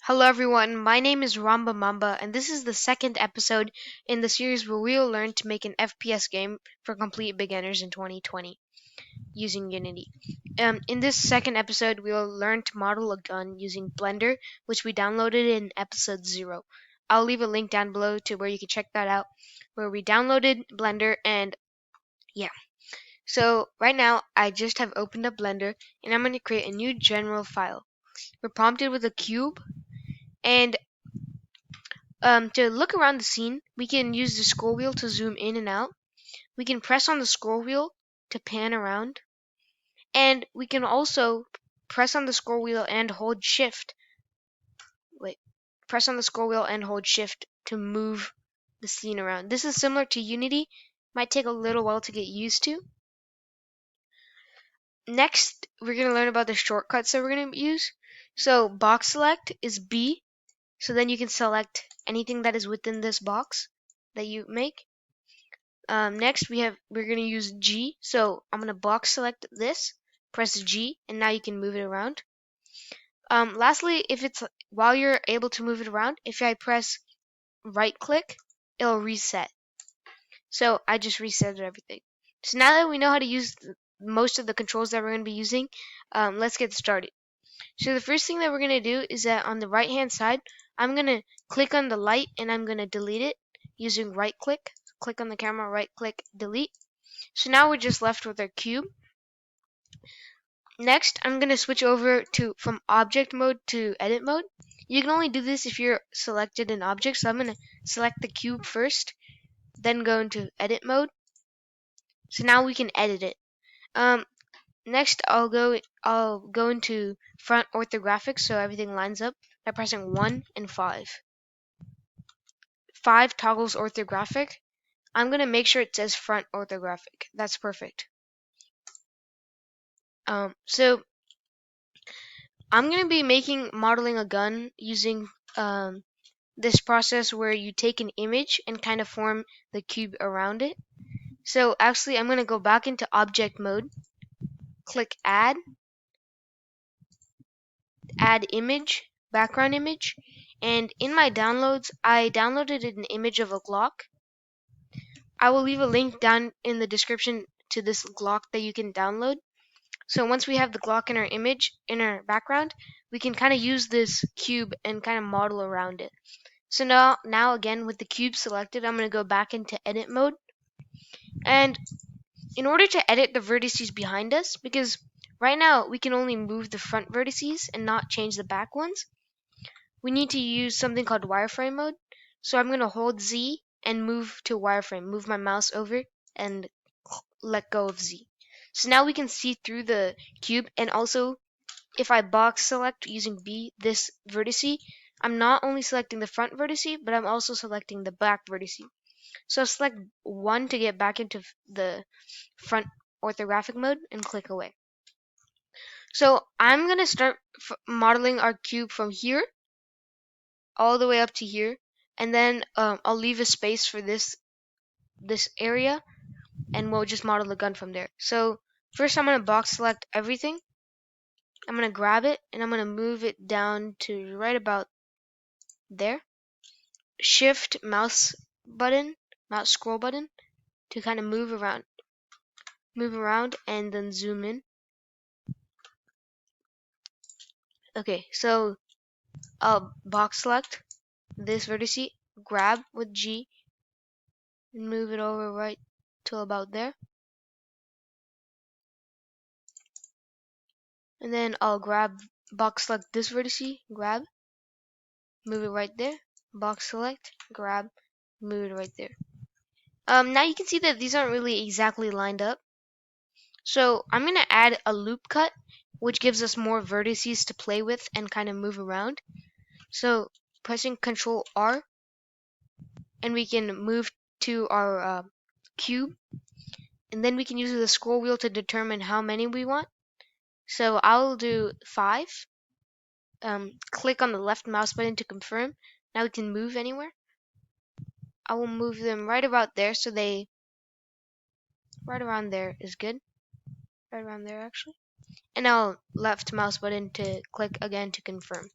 Hello everyone, my name is Ramba Mamba and this is the second episode in the series where we will learn to make an FPS game for complete beginners in 2020 using Unity. In this second episode we will learn to model a gun using Blender, which we downloaded in episode 0. I'll leave a link down below to where you can check that out, where we downloaded Blender. And yeah, so right now I just have opened up Blender and I'm going to create a new general file. We're prompted with a cube, and to look around the scene, we can use the scroll wheel to zoom in and out. We can press on the scroll wheel to pan around. And we can also press on the scroll wheel and hold shift. Press on the scroll wheel and hold shift to move the scene around. This is similar to Unity. Might take a little while to get used to. Next, we're going to learn about the shortcuts that we're going to use. So box select is B. So then you can select anything that is within this box that you make. Next we're going to use G. So I'm going to box select this, press G, and now you can move it around. Lastly, while you're able to move it around, if I press right click, it'll reset. So I just reset everything. So now that we know how to use most of the controls that we're going to be using, let's get started. So the first thing that we're going to do is that on the right hand side, I'm going to click on the light and I'm going to delete it using right click. Click on the camera, right click, delete. So now we're just left with our cube. Next, I'm going to switch over from object mode to edit mode. You can only do this if you're selected in object. So I'm going to select the cube first, then go into edit mode. So now we can edit it. Next, I'll go into front orthographic so everything lines up by pressing 1 and 5. 5 toggles orthographic. I'm going to make sure it says front orthographic. That's perfect. So I'm going to be modeling a gun using this process where you take an image and kind of form the cube around it. So actually I'm going to go back into object mode, click add image, background image, and in my downloads I downloaded an image of a Glock. I will leave a link down in the description to this Glock that you can download. So once we have the Glock in our image, in our background, we can kind of use this cube and kind of model around it. So now again with the cube selected, I'm going to go back into edit mode. And in order to edit the vertices behind us, because right now we can only move the front vertices and not change the back ones, we need to use something called wireframe mode. So I'm going to hold Z and move to wireframe, move my mouse over and let go of Z. So now we can see through the cube, and also if I box select using B this vertice, I'm not only selecting the front vertice, but I'm also selecting the back vertice. So I'll select 1 to get back into the front orthographic mode and click away. So I'm going to start modeling our cube from here all the way up to here, and then I'll leave a space for this area, and we'll just model the gun from there. So first I'm going to box select everything. I'm going to grab it and I'm going to move it down to right about there. Shift mouse scroll button to kind of move around and then zoom in. Okay, so I'll box select this vertice, grab with G, and move it over right till about there. And then I'll box select this vertice, grab, move it right there, box select, grab, move it right there. Now you can see that these aren't really exactly lined up. So I'm going to add a loop cut, which gives us more vertices to play with and kind of move around. So pressing Control R, and we can move to our cube, and then we can use the scroll wheel to determine how many we want. So I'll do 5. Click on the left mouse button to confirm. Now we can move anywhere. I will move them right about there, so right around there is good. Right around there actually. And I'll left mouse button to click again to confirm.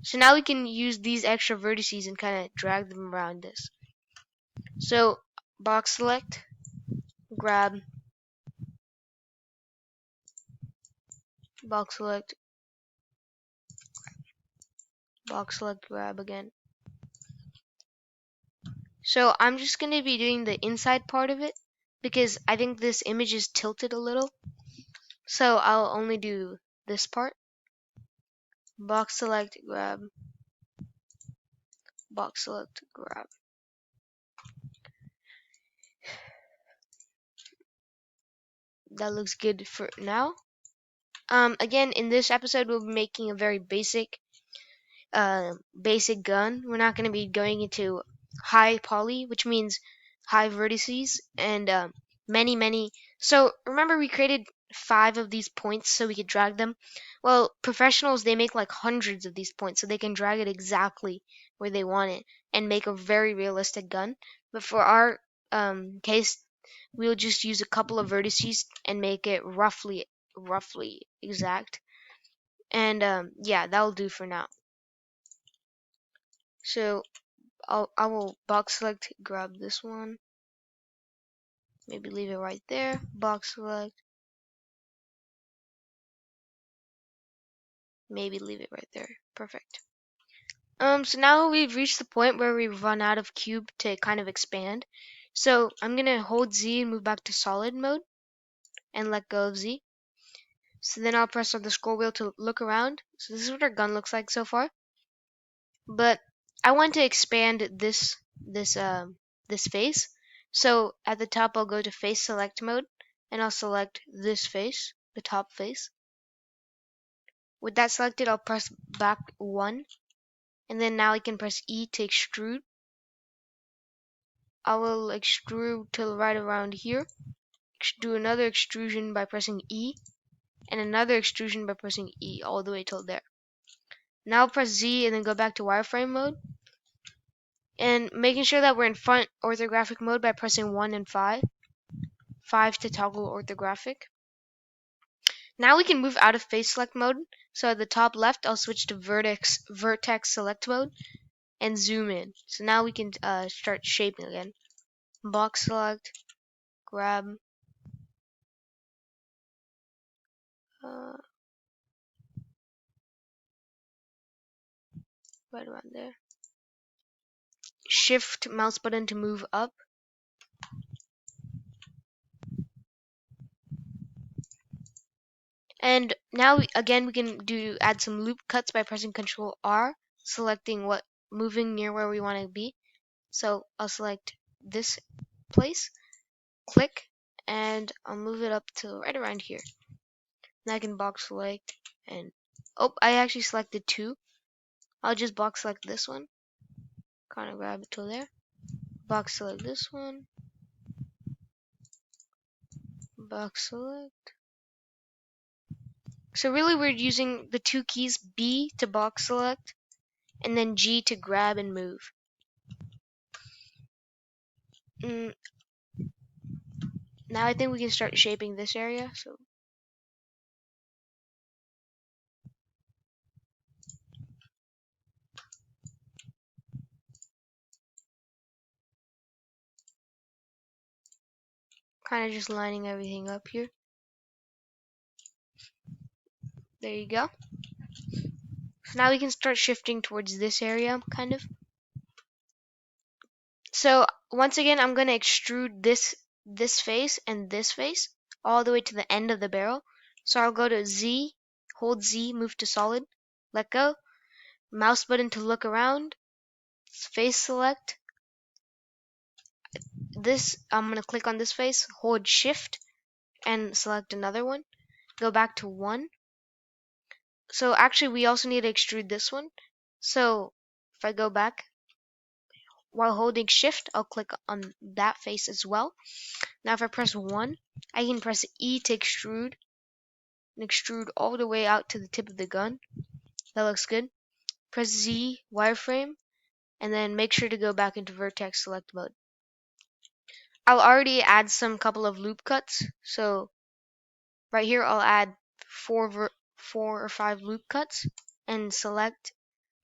So now we can use these extra vertices and kind of drag them around this. So box select, grab, box select, box select, grab again. So I'm just going to be doing the inside part of it because I think this image is tilted a little. So I'll only do this part. Box select, grab, box select, grab. That looks good for now. Again, in this episode, we'll be making a very basic gun. We're not going to be going into high poly, which means high vertices and many. So remember, we created 5 of these points so we could drag them. Well, professionals, they make like hundreds of these points so they can drag it exactly where they want it and make a very realistic gun. But for our case, we'll just use a couple of vertices and make it roughly exact. And yeah, that'll do for now. So I will box select, grab this one, maybe leave it right there, box select, maybe leave it right there. Perfect. So now we've reached the point where we run out of cube to kind of expand. So I'm gonna hold Z and move back to solid mode and let go of Z. So then I'll press on the scroll wheel to look around. So this is what our gun looks like so far. But I want to expand this face. So at the top I'll go to face select mode and I'll select this face, the top face. With that selected, I'll press back 1 and then now I can press E to extrude. I will extrude till right around here. Do another extrusion by pressing E and another extrusion by pressing E all the way till there. Now press Z and then go back to wireframe mode. And making sure that we're in front orthographic mode by pressing 1 and 5. 5 to toggle orthographic. Now we can move out of face select mode. So at the top left, I'll switch to vertex select mode and zoom in. So now we can start shaping again. Box select, grab, uh, right around there. Shift mouse button to move up. And now again we can add some loop cuts by pressing Control R, selecting what moving near where we want to be. So I'll select this place, click, and I'll move it up to right around here. Now I can box select and I actually selected 2. I'll just box select this one, kind of grab it to there. Box select this one, box select. So really we're using the 2 keys, B to box select and then G to grab and move. Now I think we can start shaping this area. So kind of just lining everything up here. There you go. So now we can start shifting towards this area, kind of. So once again, I'm going to extrude this face and this face all the way to the end of the barrel. So I'll go to Z, hold Z, move to solid, let go, mouse button to look around, face select. This I'm going to click on this face, hold shift and select another one. Go back to 1. So actually we also need to extrude this one. So if I go back, while holding shift, I'll click on that face as well. Now if I press 1, I can press E to extrude and extrude all the way out to the tip of the gun. That looks good. Press Z wireframe and then make sure to go back into vertex select mode. I'll already add some couple of loop cuts. So right here I'll add 4 or 5 loop cuts and select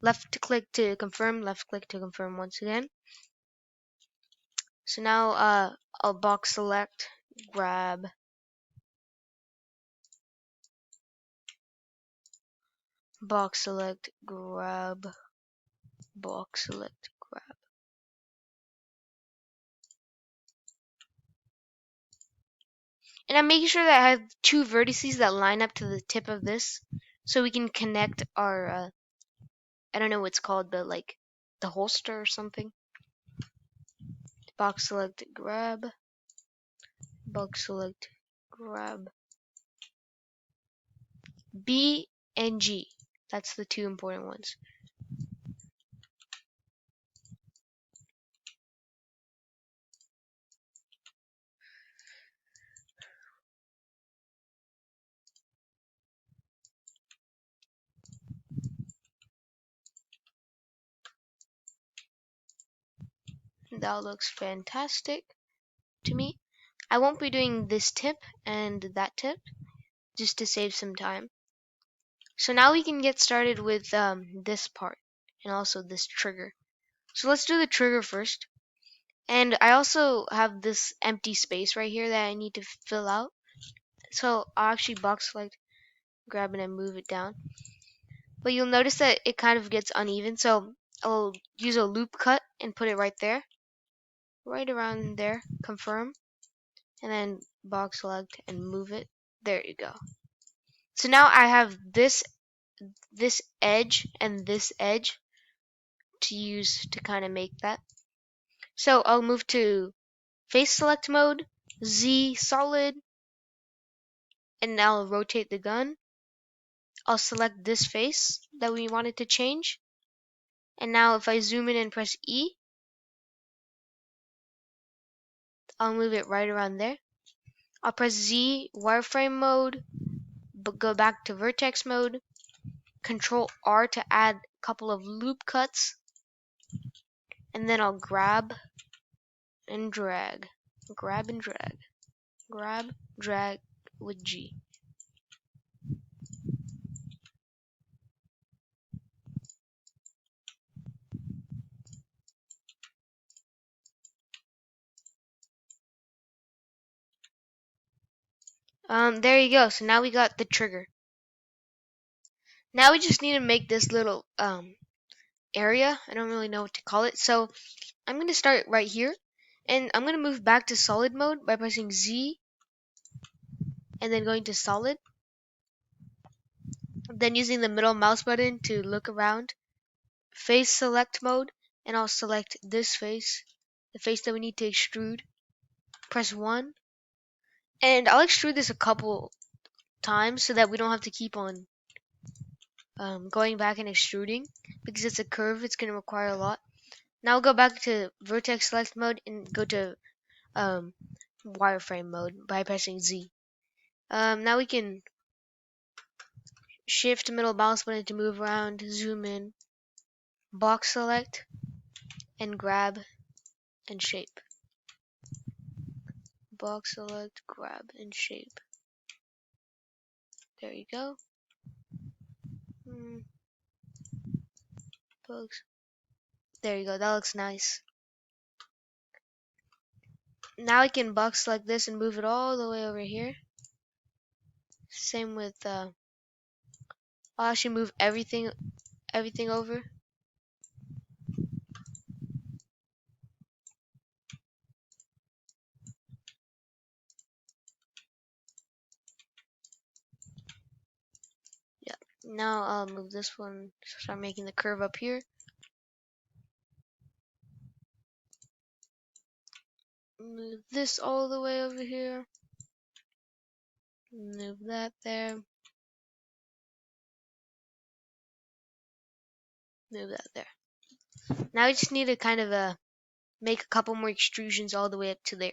left click to confirm, left click to confirm once again. So now I'll box select, grab, box select, grab, box select, grab. And I'm making sure that I have two vertices that line up to the tip of this, so we can connect our I don't know what's called, the holster or something. Box select, grab, box select, grab. B and G. That's the two important ones. That looks fantastic to me. I won't be doing this tip and that tip just to save some time. So now we can get started with this part and also this trigger. So let's do the trigger first. And I also have this empty space right here that I need to fill out. So I'll actually box select, grab it and move it down. But you'll notice that it kind of gets uneven. So I'll use a loop cut and put it right there. Right around there, confirm. And then box select and move it. There you go. So now I have this edge and this edge to use to kind of make that. So I'll move to face select mode, Z solid, and I'll rotate the gun. I'll select this face that we wanted to change. And now if I zoom in and press E, I'll move it right around there. I'll press Z wireframe mode, go back to vertex mode, Control R to add a couple of loop cuts, and then I'll grab and drag, grab and drag, grab, drag with G. There you go. So now we got the trigger. Now we just need to make this little area. I don't really know what to call it. So I'm going to start right here. And I'm going to move back to solid mode by pressing Z and then going to solid. Then using the middle mouse button to look around. Face select mode, and I'll select this face, the face that we need to extrude. Press 1. And I'll extrude this a couple times so that we don't have to keep on going back and extruding. Because it's a curve, it's going to require a lot. Now I'll go back to vertex select mode and go to wireframe mode by pressing Z. Now we can shift middle mouse button to move around, zoom in, box select, and grab and shape. Box select, grab, and shape. There you go. Box. There you go. That looks nice. Now I can box select this and move it all the way over here. Same with I'll actually move everything over. Yeah. Now I'll move this one. Start making the curve up here. Move this all the way over here. Move that there. Move that there. Now I just need to kind of make a couple more extrusions all the way up to there.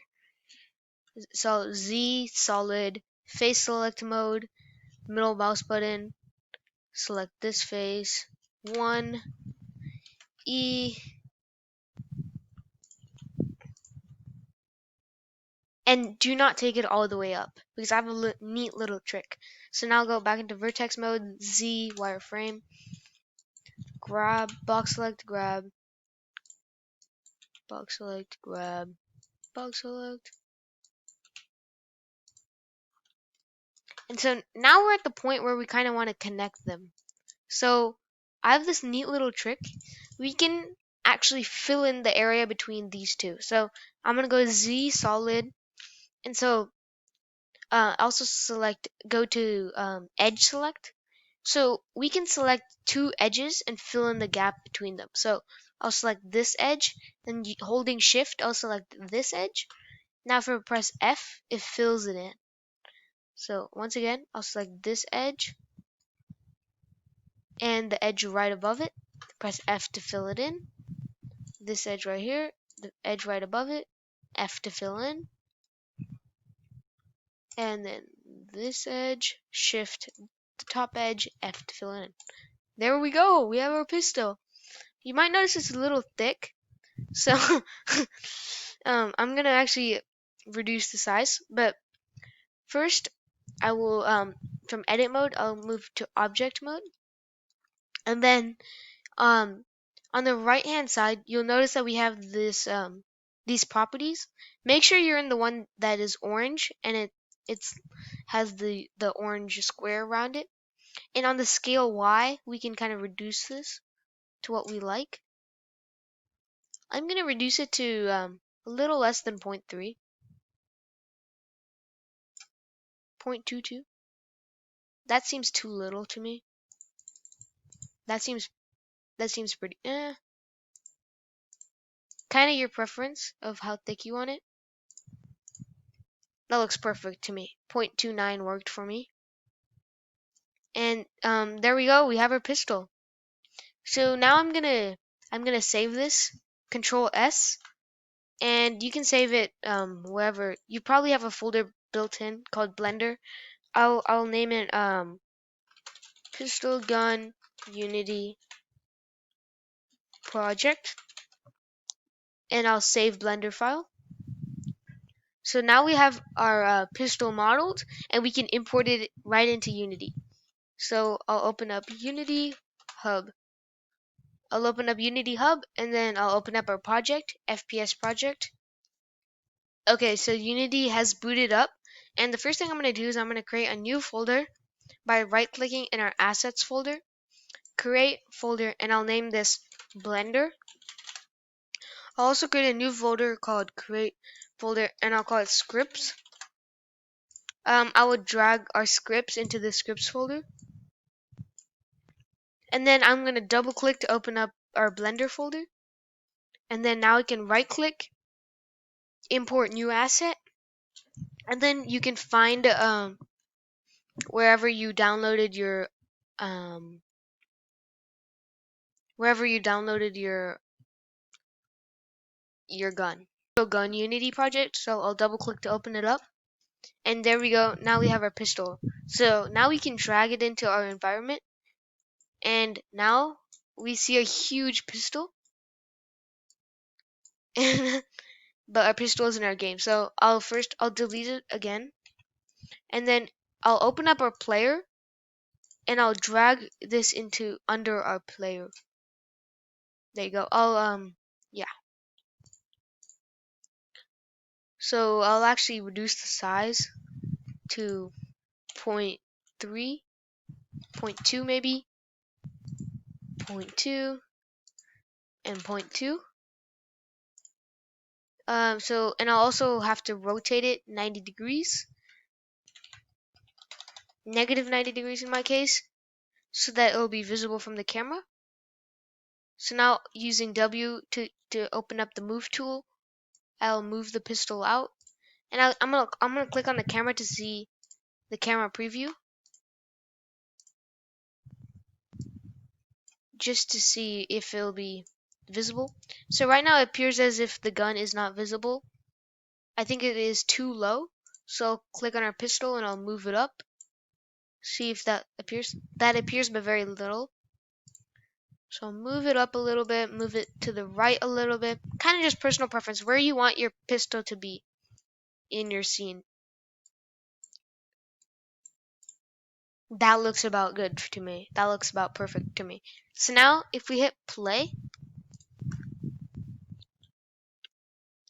So Z solid, face select mode, middle mouse button, select this face, 1, E, and do not take it all the way up because I have a neat little trick. So now I'll go back into vertex mode, Z wireframe, grab, box select, grab, box select, grab, box select. And so now we're at the point where we kind of want to connect them. So I have this neat little trick. We can actually fill in the area between these two. So I'm going to go Z solid. And so also select, go to edge select. So we can select two edges and fill in the gap between them. So I'll select this edge, then holding shift, I'll select this edge. Now if I press F, it fills it in. So once again, I'll select this edge and the edge right above it. Press F to fill it in. This edge right here, the edge right above it, F to fill in. And then this edge, shift the top edge, F to fill in. There we go. We have our pistol. You might notice it's a little thick, so I'm gonna actually reduce the size. But first, I will from edit mode, I'll move to object mode, and then on the right hand side, you'll notice that we have this these properties. Make sure you're in the one that is orange and it's has the orange square around it. And on the scale Y, we can kind of reduce this to what we like. I'm going to reduce it to a little less than 0.3, 0.22. That seems too little to me. That seems pretty. Kind of your preference of how thick you want it. That looks perfect to me. 0.29 worked for me. And there we go. We have our pistol. So now I'm gonna save this. Control S, and you can save it wherever. You probably have a folder built in called Blender. I'll name it Pistol Gun Unity Project, and I'll save Blender file. So now we have our pistol modeled, and we can import it right into Unity. So I'll open up Unity Hub. I'll open up Unity Hub, and then I'll open up our project, FPS project. Okay, so Unity has booted up, and the first thing I'm going to do is I'm going to create a new folder by right-clicking in our Assets folder, create folder, and I'll name this Blender. I'll also create a new folder called create folder, and I'll call it scripts. I will drag our scripts into the scripts folder, and then I'm going to double click to open up our Blender folder, and then now we can right click, import new asset, and then you can find wherever you downloaded your gun. So gun Unity project, so I'll double click to open it up. And there we go. Now we have our pistol. So now we can drag it into our environment. And now we see a huge pistol. But our pistol is in our game. So I'll delete it again. And then I'll open up our player. And I'll drag this into under our player. There you go. Yeah. So I'll actually reduce the size to 0.3, 0.2 maybe, 0.2, and 0.2. And I'll also have to rotate it 90 degrees, negative 90 degrees in my case, so that it'll be visible from the camera. So now using W to open up the move tool, I'll move the pistol out, and I'm gonna click on the camera to see the camera preview, just to see if it'll be visible. So right now it appears as if the gun is not visible. I think it is too low, so I'll click on our pistol and I'll move it up. See if that appears. That appears, but very little. So move it up a little bit, move it to the right a little bit. Kind of just personal preference, where you want your pistol to be in your scene. That looks about good to me. That looks about perfect to me. So now if we hit play,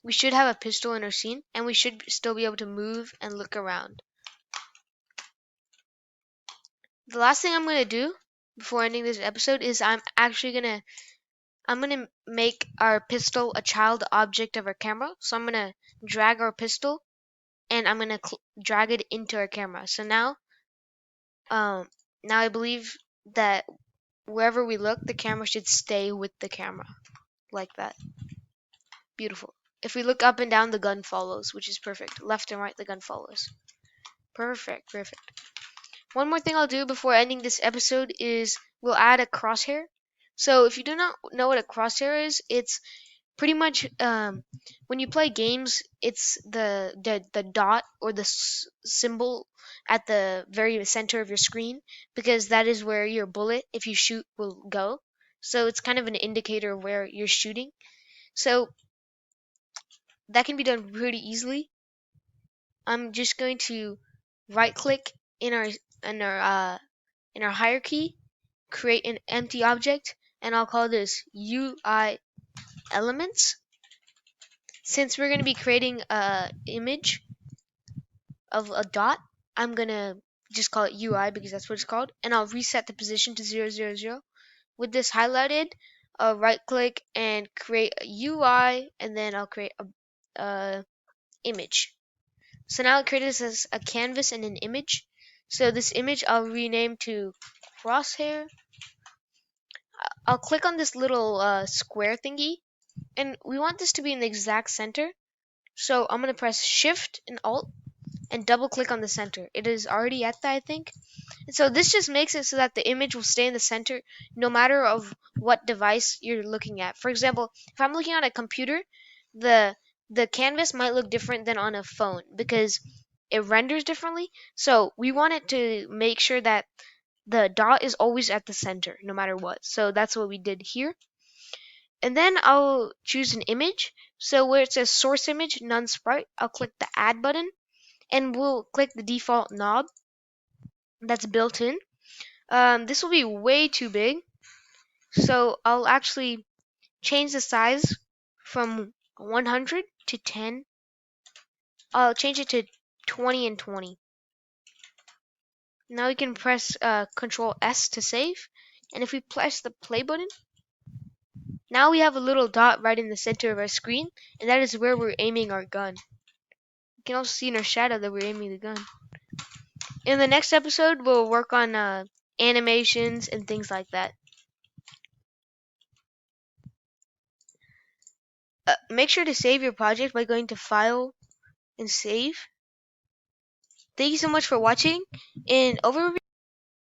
we should have a pistol in our scene, and we should still be able to move and look around. The last thing I'm going to do before ending this episode is I'm gonna make our pistol a child object of our camera. So I'm gonna drag our pistol and I'm gonna drag it into our camera. So um, now I believe that wherever we look, the camera should stay with the camera like that. Beautiful. If we look up and down, the gun follows, which is perfect. Left and right, the gun follows. Perfect, perfect. One more thing I'll do before ending this episode is we'll add a crosshair. So if you do not know what a crosshair is, it's pretty much when you play games, it's the dot or the symbol at the very center of your screen, because that is where your bullet, if you shoot, will go. So it's kind of an indicator of where you're shooting. So that can be done pretty easily. I'm just going to right click in our in our uh, in our hierarchy, create an empty object, and I'll call this UI elements. Since we're going to be creating a image of a dot, I'm going to just call it UI because that's what it's called, and I'll reset the position to 0, 0, 0. With this highlighted, I'll right click and create a UI, and then I'll create a image. So now it created as a canvas and an image. So this image I'll rename to crosshair. I'll click on this little square thingy, and we want this to be in the exact center. So I'm going to press Shift and Alt and double click on the center. It is already at that, I think. And so this just makes it so that the image will stay in the center no matter of what device you're looking at. For example, if I'm looking at a computer, the canvas might look different than on a phone because it renders differently. So we want it to make sure that the dot is always at the center no matter what. So that's what we did here. And then I'll choose an image. So where it says source image, none sprite, I'll click the add button, and we'll click the default knob that's built in. This will be way too big, so I'll actually change the size from 100 to 10. I'll change it to 20 and 20. Now we can press Control S to save, and if we press the play button, now we have a little dot right in the center of our screen, and that is where we're aiming our gun. You can also see in our shadow that we're aiming the gun. In the next episode, we'll work on animations and things like that. Make sure to save your project by going to File and Save. Thank you so much for watching. And overview.